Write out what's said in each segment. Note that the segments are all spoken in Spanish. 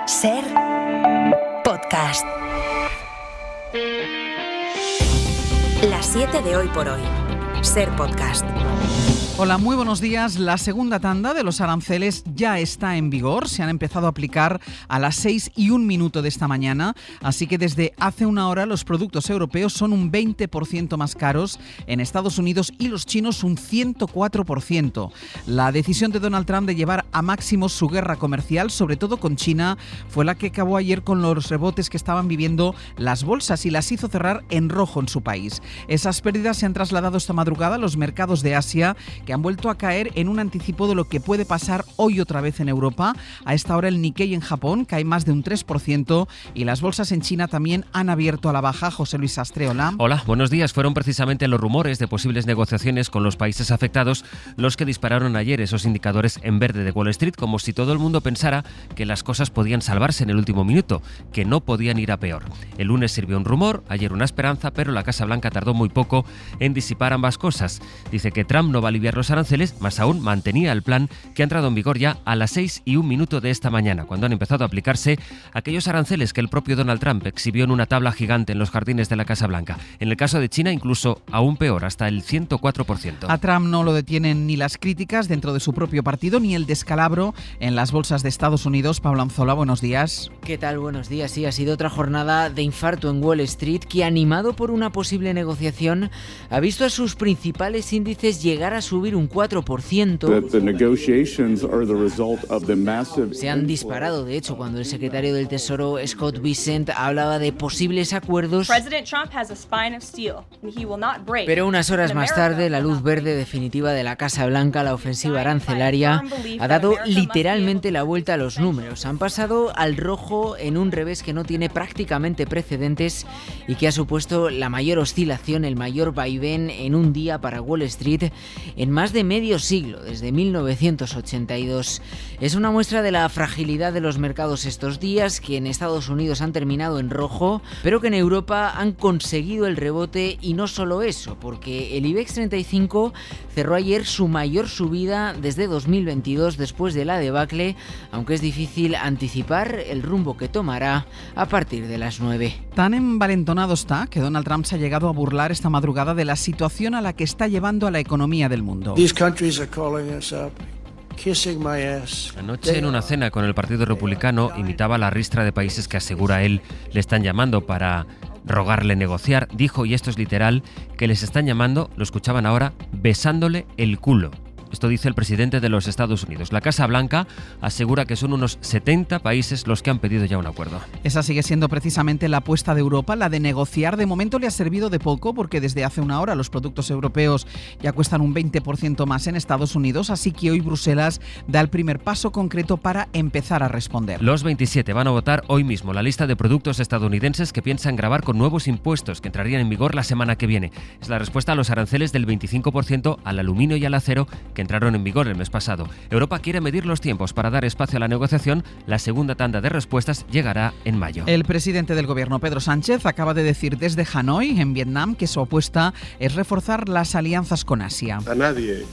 Ser podcast. Las 7 de hoy por hoy. Ser podcast. Hola, muy buenos días. La segunda tanda de los aranceles ya está en vigor. Se han empezado a aplicar a las 6:01 de esta mañana. Así que desde hace una hora los productos europeos son un 20% más caros en Estados Unidos y los chinos un 104%. La decisión de Donald Trump de llevar a máximo su guerra comercial, sobre todo con China, fue la que acabó ayer con los rebotes que estaban viviendo las bolsas y las hizo cerrar en rojo en su país. Esas pérdidas se han trasladado esta madrugada a los mercados de Asia, que han vuelto a caer en un anticipo de lo que puede pasar hoy otra vez en Europa. A esta hora el Nikkei en Japón cae más de un 3% y las bolsas en China también han abierto a la baja. José Luis Sastre, hola. Hola, buenos días. Fueron precisamente los rumores de posibles negociaciones con los países afectados los que dispararon ayer esos indicadores en verde de Wall Street, como si todo el mundo pensara que las cosas podían salvarse en el último minuto, que no podían ir a peor. El lunes sirvió un rumor, ayer una esperanza, pero la Casa Blanca tardó muy poco en disipar ambas cosas. Dice que Trump no va a aliviar los aranceles, más aún mantenía el plan que ha entrado en vigor ya a las 6:01 de esta mañana, cuando han empezado a aplicarse aquellos aranceles que el propio Donald Trump exhibió en una tabla gigante en los jardines de la Casa Blanca. En el caso de China, incluso aún peor, hasta el 104%. A Trump no lo detienen ni las críticas dentro de su propio partido, ni el descalabro en las bolsas de Estados Unidos. Pablo Anzola, buenos días. ¿Qué tal? Buenos días. Sí, ha sido otra jornada de infarto en Wall Street que, animado por una posible negociación, ha visto a sus principales índices llegar a subir un 4%. Se han disparado, de hecho, cuando el secretario del Tesoro, Scott Bessent, hablaba de posibles acuerdos. Pero unas horas más tarde, la luz verde definitiva de la Casa Blanca, la ofensiva arancelaria, ha dado literalmente la vuelta a los números. Han pasado al rojo en un revés que no tiene prácticamente precedentes y que ha supuesto la mayor oscilación, el mayor vaivén en un día para Wall Street en más de medio siglo, desde 1982. Es una muestra de la fragilidad de los mercados estos días, que en Estados Unidos han terminado en rojo, pero que en Europa han conseguido el rebote, y no solo eso, porque el IBEX 35 cerró ayer su mayor subida desde 2022 después de la debacle, aunque es difícil anticipar el rumbo que tomará a partir de las 9. Tan envalentonado está que Donald Trump se ha llegado a burlar esta madrugada de la situación a la que está llevando a la economía del mundo. Anoche, en una cena con el Partido Republicano, imitaba la ristra de países que, asegura él, le están llamando para rogarle negociar. Dijo, y esto es literal, que les están llamando, lo escuchaban ahora, besándole el culo. Esto dice el presidente de los Estados Unidos. La Casa Blanca asegura que son unos 70 países los que han pedido ya un acuerdo. Esa sigue siendo precisamente la apuesta de Europa, la de negociar. De momento le ha servido de poco, porque desde hace una hora los productos europeos ya cuestan un 20% más en Estados Unidos, así que hoy Bruselas da el primer paso concreto para empezar a responder. Los 27 van a votar hoy mismo la lista de productos estadounidenses que piensan gravar con nuevos impuestos que entrarían en vigor la semana que viene. Es la respuesta a los aranceles del 25% al aluminio y al acero que entraron en vigor el mes pasado. Europa quiere medir los tiempos para dar espacio a la negociación. La segunda tanda de respuestas llegará en mayo. El presidente del gobierno, Pedro Sánchez, acaba de decir desde Hanoi, en Vietnam, que su apuesta es reforzar las alianzas con Asia. A nadie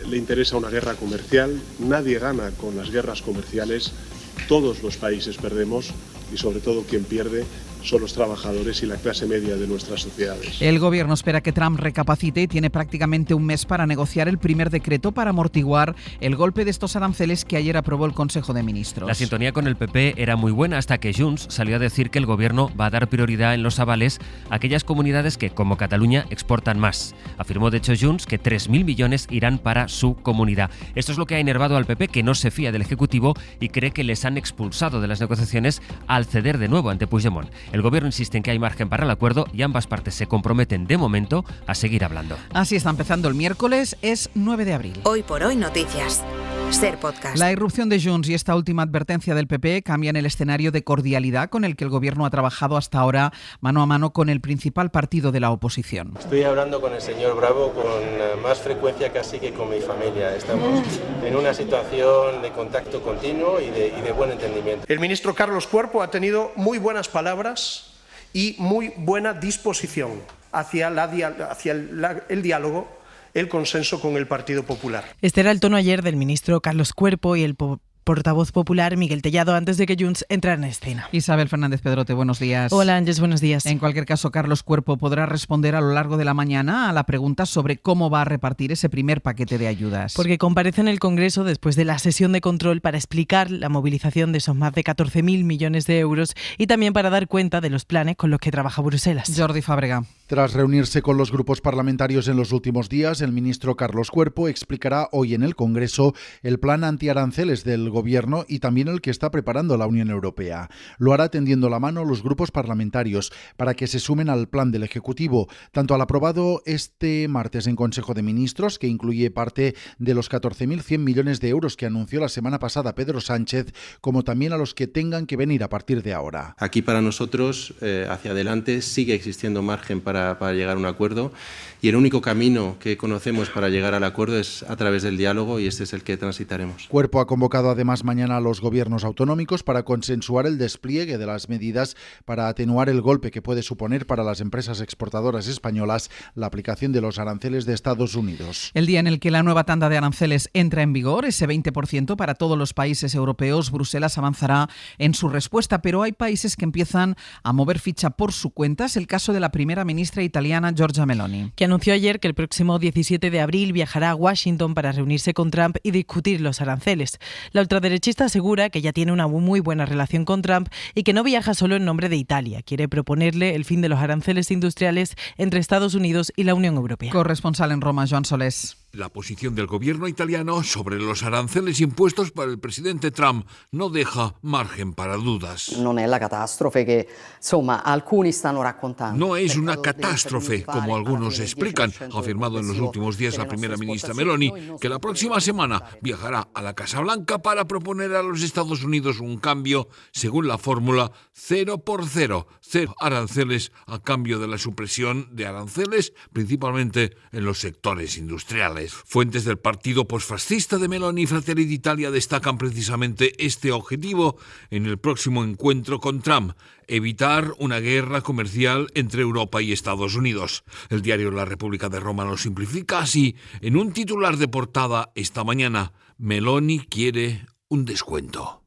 le interesa una guerra comercial, nadie gana con las guerras comerciales, todos los países perdemos y sobre todo quien pierde son los trabajadores y la clase media de nuestras sociedades. El gobierno espera que Trump recapacite y tiene prácticamente un mes para negociar el primer decreto para amortiguar el golpe de estos aranceles que ayer aprobó el Consejo de Ministros. La sintonía con el PP era muy buena hasta que Junts salió a decir que el gobierno va a dar prioridad en los avales a aquellas comunidades que, como Cataluña, exportan más. Afirmó de hecho Junts que 3.000 millones irán para su comunidad. Esto es lo que ha enervado al PP, que no se fía del Ejecutivo y cree que les han expulsado de las negociaciones al ceder de nuevo ante Puigdemont. El gobierno insiste en que hay margen para el acuerdo y ambas partes se comprometen de momento a seguir hablando. Así está empezando el miércoles, es 9 de abril. Hoy por hoy noticias. Ser podcast. La irrupción de Junts y esta última advertencia del PP cambian el escenario de cordialidad con el que el gobierno ha trabajado hasta ahora mano a mano con el principal partido de la oposición. Estoy hablando con el señor Bravo con más frecuencia casi que con mi familia. Estamos en una situación de contacto continuo y de buen entendimiento. El ministro Carlos Cuerpo ha tenido muy buenas palabras y muy buena disposición hacia el diálogo, el consenso con el Partido Popular. Este era el tono ayer del ministro Carlos Cuerpo y el portavoz popular Miguel Tellado, antes de que Junts entrara en escena. Isabel Fernández Pedrote, buenos días. Hola Ángeles, buenos días. En cualquier caso, Carlos Cuerpo podrá responder a lo largo de la mañana a la pregunta sobre cómo va a repartir ese primer paquete de ayudas. Porque comparece en el Congreso después de la sesión de control para explicar la movilización de esos más de 14.000 millones de euros y también para dar cuenta de los planes con los que trabaja Bruselas. Jordi Fábrega. Tras reunirse con los grupos parlamentarios en los últimos días, el ministro Carlos Cuerpo explicará hoy en el Congreso el plan antiaranceles del Gobierno y también el que está preparando la Unión Europea. Lo hará tendiendo la mano los grupos parlamentarios para que se sumen al plan del Ejecutivo, tanto al aprobado este martes en Consejo de Ministros, que incluye parte de los 14.100 millones de euros que anunció la semana pasada Pedro Sánchez, como también a los que tengan que venir a partir de ahora. Aquí para nosotros, hacia adelante, sigue existiendo margen para llegar a un acuerdo y el único camino que conocemos para llegar al acuerdo es a través del diálogo y este es el que transitaremos. Cuerpo ha convocado además mañana a los gobiernos autonómicos para consensuar el despliegue de las medidas para atenuar el golpe que puede suponer para las empresas exportadoras españolas la aplicación de los aranceles de Estados Unidos. El día en el que la nueva tanda de aranceles entra en vigor, ese 20% para todos los países europeos, Bruselas avanzará en su respuesta, pero hay países que empiezan a mover ficha por su cuenta. Es el caso de la primera ministra italiana Giorgia Meloni, que anunció ayer que el próximo 17 de abril viajará a Washington para reunirse con Trump y discutir los aranceles. La ultraderechista asegura que ya tiene una muy buena relación con Trump y que no viaja solo en nombre de Italia. Quiere proponerle el fin de los aranceles industriales entre Estados Unidos y la Unión Europea. Corresponsal en Roma, Joan Solés. La posición del gobierno italiano sobre los aranceles impuestos por el presidente Trump no deja margen para dudas. No es una catástrofe, como algunos explican. Ha afirmado en los últimos días la primera ministra Meloni que la próxima semana viajará a la Casa Blanca para proponer a los Estados Unidos un cambio según la fórmula 0 por 0. 0 aranceles a cambio de la supresión de aranceles, principalmente en los sectores industriales. Fuentes del partido posfascista de Meloni y Fratelli d'Italia destacan precisamente este objetivo en el próximo encuentro con Trump: evitar una guerra comercial entre Europa y Estados Unidos. El diario La República de Roma lo simplifica así en un titular de portada esta mañana: Meloni quiere un descuento.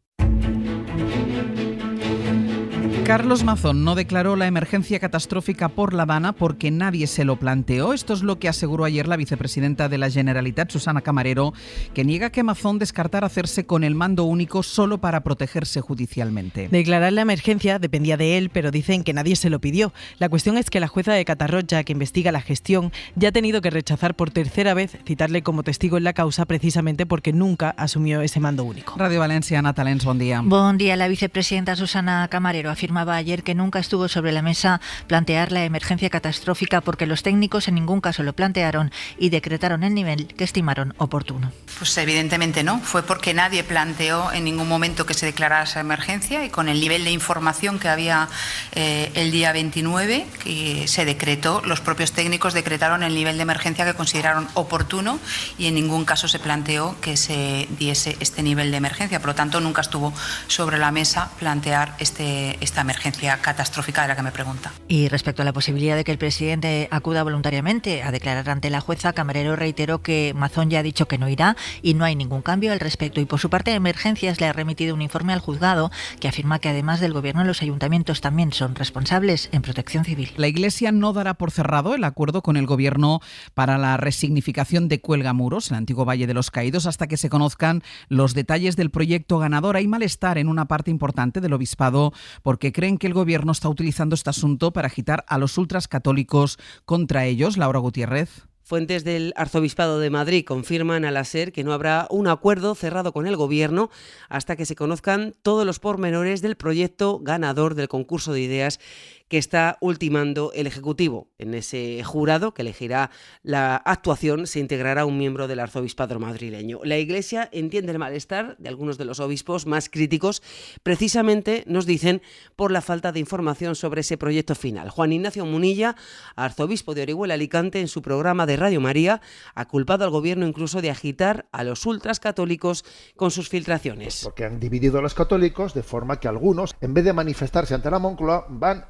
Carlos Mazón no declaró la emergencia catastrófica por la Dana porque nadie se lo planteó. Esto es lo que aseguró ayer la vicepresidenta de la Generalitat, Susana Camarero, que niega que Mazón descartara hacerse con el mando único solo para protegerse judicialmente. Declarar la emergencia dependía de él, pero dicen que nadie se lo pidió. La cuestión es que la jueza de Catarroja, que investiga la gestión, ya ha tenido que rechazar por tercera vez citarle como testigo en la causa precisamente porque nunca asumió ese mando único. Radio Valencia, Natalens, buen día. Buen día. La vicepresidenta Susana Camarero afirmaba ayer que nunca estuvo sobre la mesa plantear la emergencia catastrófica porque los técnicos en ningún caso lo plantearon y decretaron el nivel que estimaron oportuno. Pues evidentemente no, fue porque nadie planteó en ningún momento que se declarara esa emergencia y con el nivel de información que había el día 29 que se decretó, los propios técnicos decretaron el nivel de emergencia que consideraron oportuno y en ningún caso se planteó que se diese este nivel de emergencia. Por lo tanto, nunca estuvo sobre la mesa plantear esta emergencia catastrófica de la que me pregunta. Y respecto a la posibilidad de que el presidente acuda voluntariamente a declarar ante la jueza, Camarero reiteró que Mazón ya ha dicho que no irá y no hay ningún cambio al respecto. Y por su parte, Emergencias le ha remitido un informe al juzgado que afirma que además del gobierno, los ayuntamientos también son responsables en protección civil. La Iglesia no dará por cerrado el acuerdo con el gobierno para la resignificación de Cuelgamuros, el antiguo Valle de los Caídos, hasta que se conozcan los detalles del proyecto ganador. Hay malestar en una parte importante del obispado porque creen que el gobierno está utilizando este asunto para agitar a los ultras católicos contra ellos. Laura Gutiérrez. Fuentes del Arzobispado de Madrid confirman a la SER que no habrá un acuerdo cerrado con el Gobierno hasta que se conozcan todos los pormenores del proyecto ganador del concurso de ideas que está ultimando el Ejecutivo. En ese jurado que elegirá la actuación se integrará un miembro del Arzobispado madrileño. La Iglesia entiende el malestar de algunos de los obispos más críticos, precisamente, nos dicen, por la falta de información sobre ese proyecto final. Juan Ignacio Munilla, arzobispo de Orihuela Alicante, en su programa de Radio María, ha culpado al Gobierno incluso de agitar a los ultras católicos con sus filtraciones. Porque han dividido a los católicos de forma que algunos, en vez de manifestarse ante la Moncloa, van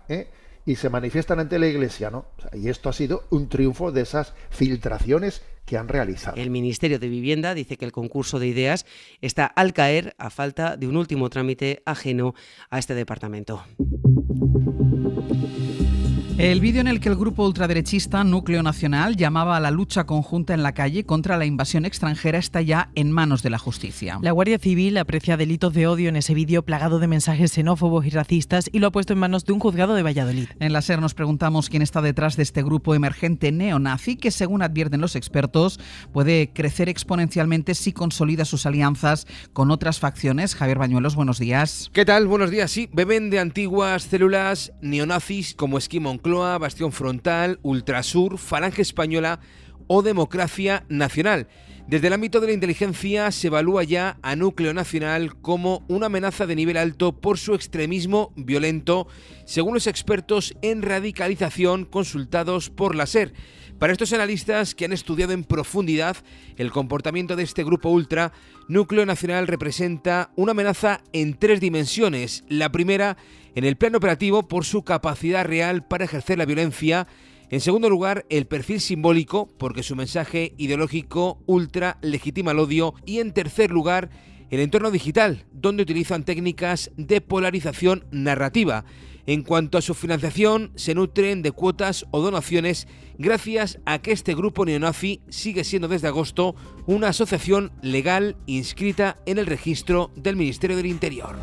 y se manifiestan ante la Iglesia, ¿no? O sea, y esto ha sido un triunfo de esas filtraciones que han realizado. El Ministerio de Vivienda dice que el concurso de ideas está al caer a falta de un último trámite ajeno a este departamento. El vídeo en el que el grupo ultraderechista Núcleo Nacional llamaba a la lucha conjunta en la calle contra la invasión extranjera está ya en manos de la justicia. La Guardia Civil aprecia delitos de odio en ese vídeo plagado de mensajes xenófobos y racistas y lo ha puesto en manos de un juzgado de Valladolid. En la SER nos preguntamos quién está detrás de este grupo emergente neonazi que, según advierten los expertos, puede crecer exponencialmente si consolida sus alianzas con otras facciones. Javier Bañuelos, buenos días. ¿Qué tal? Buenos días. Sí, beben de antiguas células neonazis como Esquí Moncloa, Bastión Frontal, Ultrasur, Falange Española o Democracia Nacional. Desde el ámbito de la inteligencia se evalúa ya a Núcleo Nacional como una amenaza de nivel alto por su extremismo violento, según los expertos en radicalización consultados por la SER. Para estos analistas que han estudiado en profundidad el comportamiento de este grupo ultra, Núcleo Nacional representa una amenaza en 3 dimensiones. La primera, en el plano operativo, por su capacidad real para ejercer la violencia. En segundo lugar, el perfil simbólico, porque su mensaje ideológico ultra legitima el odio. Y en tercer lugar, el entorno digital, donde utilizan técnicas de polarización narrativa. En cuanto a su financiación, se nutren de cuotas o donaciones gracias a que este grupo neonazi sigue siendo desde agosto una asociación legal inscrita en el registro del Ministerio del Interior.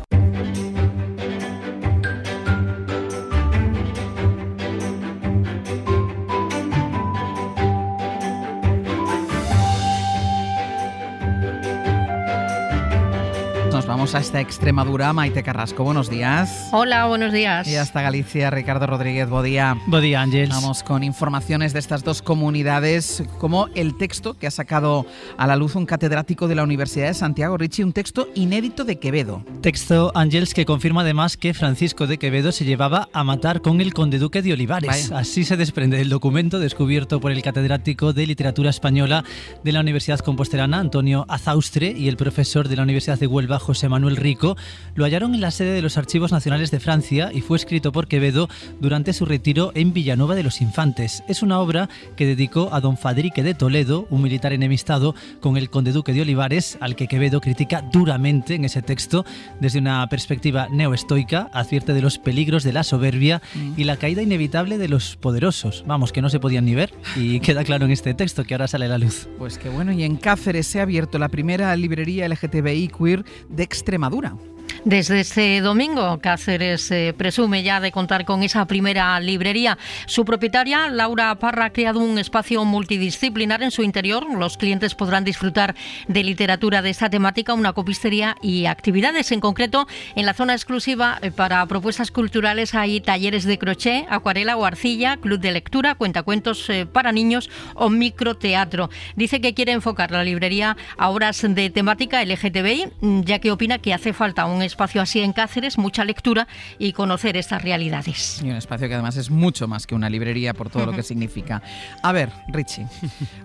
Nos vamos hasta Extremadura. Maite Carrasco, buenos días. Hola, buenos días. Y hasta Galicia, Ricardo Rodríguez, bo día. Bo día, Ángels. Vamos con informaciones de estas dos comunidades, como el texto que ha sacado a la luz un catedrático de la Universidad de Santiago, Richie, un texto inédito de Quevedo. Texto, Ángels, que confirma además que Francisco de Quevedo se llevaba a matar con el conde-duque de Olivares. Vaya. Así se desprende del documento descubierto por el catedrático de Literatura Española de la Universidad Compostelana, Antonio Azaustre, y el profesor de la Universidad de Huelva, José Manuel Rico. Lo hallaron en la sede de los Archivos Nacionales de Francia y fue escrito por Quevedo durante su retiro en Villanueva de los Infantes. Es una obra que dedicó a don Fadrique de Toledo, un militar enemistado con el conde-duque de Olivares, al que Quevedo critica duramente en ese texto desde una perspectiva neoestoica. Advierte de los peligros de la soberbia y la caída inevitable de los poderosos. Vamos, que no se podían ni ver, y queda claro en este texto que ahora sale a la luz. Pues qué bueno. Y en Cáceres se ha abierto la primera librería LGTBI queer de Extremadura. Desde este domingo, Cáceres presume ya de contar con esa primera librería. Su propietaria, Laura Parra, ha creado un espacio multidisciplinar en su interior. Los clientes podrán disfrutar de literatura de esta temática, una copistería y actividades. En concreto, en la zona exclusiva para propuestas culturales hay talleres de crochet, acuarela o arcilla, club de lectura, cuentacuentos para niños o microteatro. Dice que quiere enfocar la librería a horas de temática LGTBI, ya que opina que hace falta un espacio así en Cáceres, mucha lectura y conocer estas realidades. Y un espacio que además es mucho más que una librería por todo lo que significa. A ver, Richie,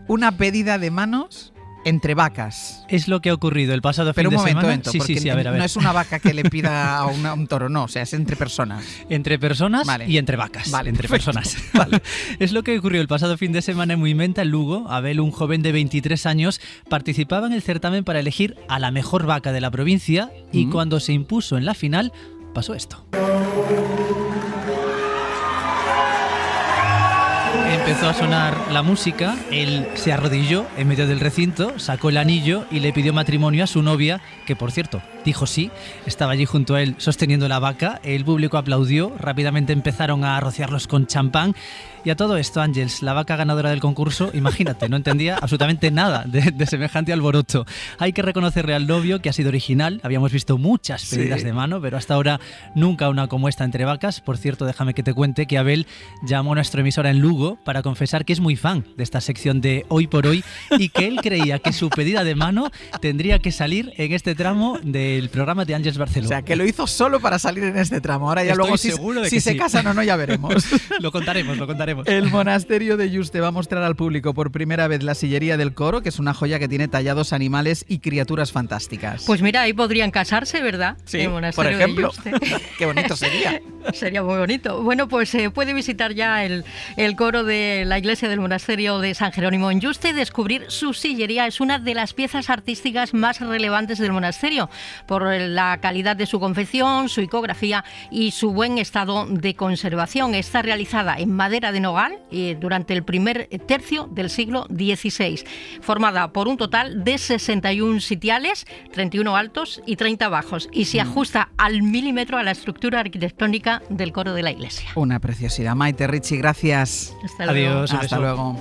una pedida de manos entre vacas. Es lo que ha ocurrido el pasado fin de semana. Sí, a ver. No es una vaca que le pida a un toro, no, o sea, es entre personas. Entre personas, vale, y entre vacas. Vale, entre personas. Vale. Es lo que ocurrió el pasado fin de semana en Muimenta, en Lugo. Abel, un joven de 23 años, participaba en el certamen para elegir a la mejor vaca de la provincia y cuando se impuso en la final, pasó esto. Empezó a sonar la música, él se arrodilló en medio del recinto, sacó el anillo y le pidió matrimonio a su novia, que por cierto, dijo sí, estaba allí junto a él sosteniendo la vaca. El público aplaudió, rápidamente empezaron a rociarlos con champán. Y a todo esto, Ángels, la vaca ganadora del concurso, imagínate, no entendía absolutamente nada de semejante alboroto. Hay que reconocerle al novio que ha sido original. Habíamos visto muchas pedidas de mano, pero hasta ahora nunca una como esta entre vacas. Por cierto, déjame que te cuente que Abel llamó a nuestra emisora en Lugo para para confesar que es muy fan de esta sección de Hoy por Hoy y que él creía que su pedida de mano tendría que salir en este tramo del programa de Àngels Barceló. O sea, que lo hizo solo para salir en este tramo. Ahora ya Estoy luego seguro de si que se sí. casan o no ya veremos. Lo contaremos. El monasterio de Yuste va a mostrar al público por primera vez la sillería del coro, que es una joya que tiene tallados animales y criaturas fantásticas. Pues mira, ahí podrían casarse, ¿verdad? Sí, El monasterio por ejemplo. de Yuste. Qué bonito sería. Sería muy bonito. Bueno, pues puede visitar ya el coro de la iglesia del monasterio de San Jerónimo en Yuste y descubrir su sillería. Es una de las piezas artísticas más relevantes del monasterio por la calidad de su confección, su icografía y su buen estado de conservación. Está realizada en madera de nogal durante el primer tercio del siglo XVI, formada por un total de 61 sitiales, 31 altos y 30 bajos, y se ajusta al milímetro a la estructura arquitectónica del coro de la iglesia. Una preciosidad. Maite, Richie, gracias. Hasta luego. Adiós. Hasta luego.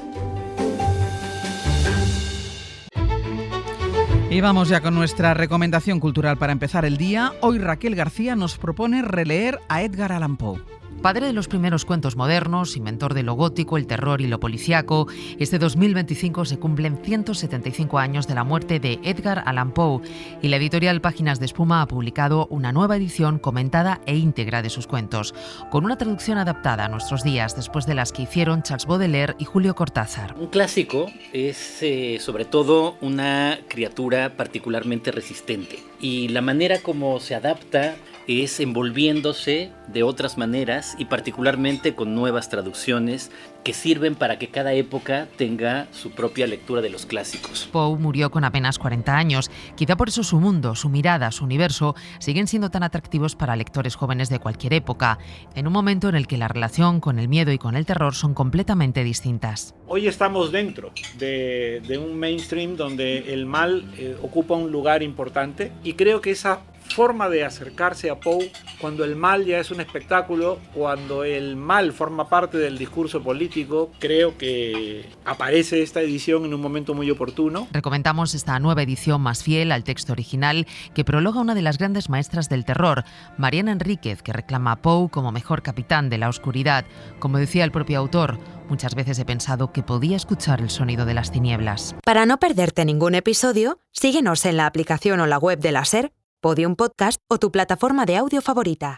Y vamos ya con nuestra recomendación cultural para empezar el día. Hoy Raquel García nos propone releer a Edgar Allan Poe. Padre de los primeros cuentos modernos, inventor de lo gótico, el terror y lo policíaco, este 2025 se cumplen 175 años de la muerte de Edgar Allan Poe y la editorial Páginas de Espuma ha publicado una nueva edición comentada e íntegra de sus cuentos, con una traducción adaptada a nuestros días después de las que hicieron Charles Baudelaire y Julio Cortázar. Un clásico es sobre todo una criatura particularmente resistente y la manera como se adapta es envolviéndose de otras maneras y particularmente con nuevas traducciones que sirven para que cada época tenga su propia lectura de los clásicos. Poe murió con apenas 40 años. Quizá por eso su mundo, su mirada, su universo siguen siendo tan atractivos para lectores jóvenes de cualquier época, en un momento en el que la relación con el miedo y con el terror son completamente distintas. Hoy estamos dentro de un mainstream donde el mal ocupa un lugar importante y creo que esa forma de acercarse a Poe, cuando el mal ya es un espectáculo, cuando el mal forma parte del discurso político, creo que aparece esta edición en un momento muy oportuno. Recomendamos esta nueva edición más fiel al texto original que prologa una de las grandes maestras del terror, Mariana Enríquez, que reclama a Poe como mejor capitán de la oscuridad. Como decía el propio autor, muchas veces he pensado que podía escuchar el sonido de las tinieblas. Para no perderte ningún episodio, síguenos en la aplicación o la web de la SER, Podium Podcast o tu plataforma de audio favorita.